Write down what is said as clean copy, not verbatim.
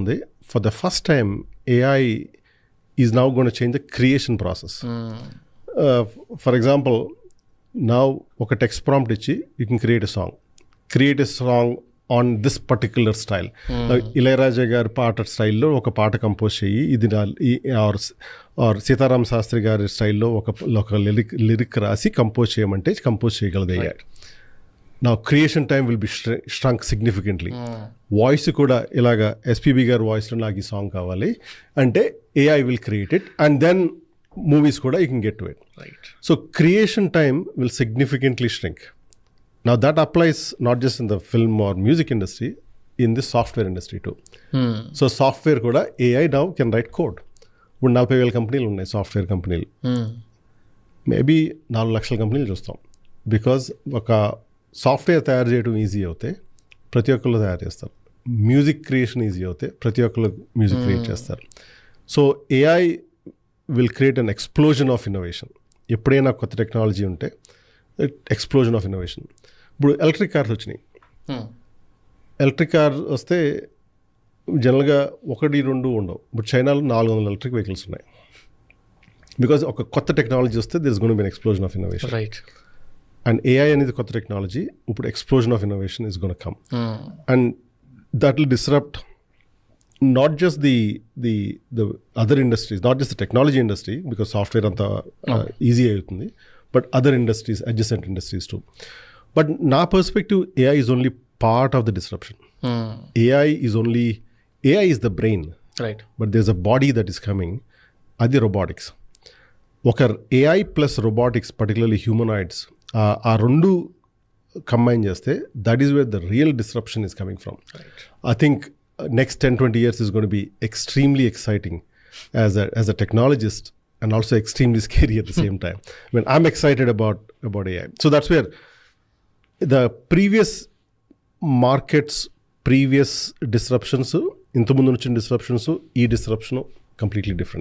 ఉంది, for the first time AI is now gone change the creation process. For example, now ఒక text prompt ఇచ్చి you can create a song on this particular style. Ilaiyaraaja గారి పాట స్టైల్లో ఒక పాట compose చెయ్యి, ఇది ఆర్ సీతారామ శాస్త్రి గారి స్టైల్లో ఒక లిరిక్ రాసి కంపోజ్ చేయమంటే కంపోజ్ చేయగలదు AI. నా creation time will be shrunk significantly. Voice కూడా ఇలాగా ఎస్పీబీ గారి వాయిస్లో నాకు ఈ సాంగ్ కావాలి అంటే AI will create it, and then movies కూడా you can get to it. So creation time will significantly shrink. Now that applies not just in the film or music industry, in the software industry too. So software kuda AI now can write code. ఇప్పుడు 40,000 కంపెనీలు ఉన్నాయి software కంపెనీలు. Maybe 4 లక్షల కంపెనీలు చూస్తాం. Because ఒక software తయారు చేయడం ఈజీ అవుతే ప్రతి ఒక్కళ్ళు తయారు చేస్తారు. మ్యూజిక్ క్రియేషన్ ఈజీ అవుతే ప్రతి ఒక్కళ్ళు మ్యూజిక్ క్రియేట్ చేస్తారు. So AI will create an explosion of innovation. ఎప్పుడైనా కొత్త టెక్నాలజీ ఉంటే ఎక్స్ప్లోజన్ ఆఫ్ ఇన్నోవేషన్. ఇప్పుడు ఎలక్ట్రిక్ కార్స్ వచ్చినాయి. ఎలక్ట్రిక్ కార్ వస్తే జనరల్గా 1-2 ఉండవు. ఇప్పుడు చైనాలో 400 ఎలక్ట్రిక్ వెహికల్స్ ఉన్నాయి. బికాజ్ ఒక కొత్త టెక్నాలజీ వస్తే there is gonna be an explosion of innovation. Right. And AI అనేది కొత్త టెక్నాలజీ. ఇప్పుడు explosion of innovation is gonna come, and that will disrupt not just the other industries, not just the technology industry, because software anta easy aitundi, but other industries, adjacent industries too. But na perspective, AI is only part of the disruption. AI is the brain, right? But there's a body that is coming, adi robotics. Oka AI plus robotics, particularly humanoids, aa rendu combine cheste, that is where the real disruption is coming from. Right. I think next 10-20 years is going to be extremely exciting as a technologist, and also extremely scary at the same time. I mean, I'm excited about AI. So that's where the previous markets, previous disruptions, inta mundu vachina disruptions, ee disruption completely different.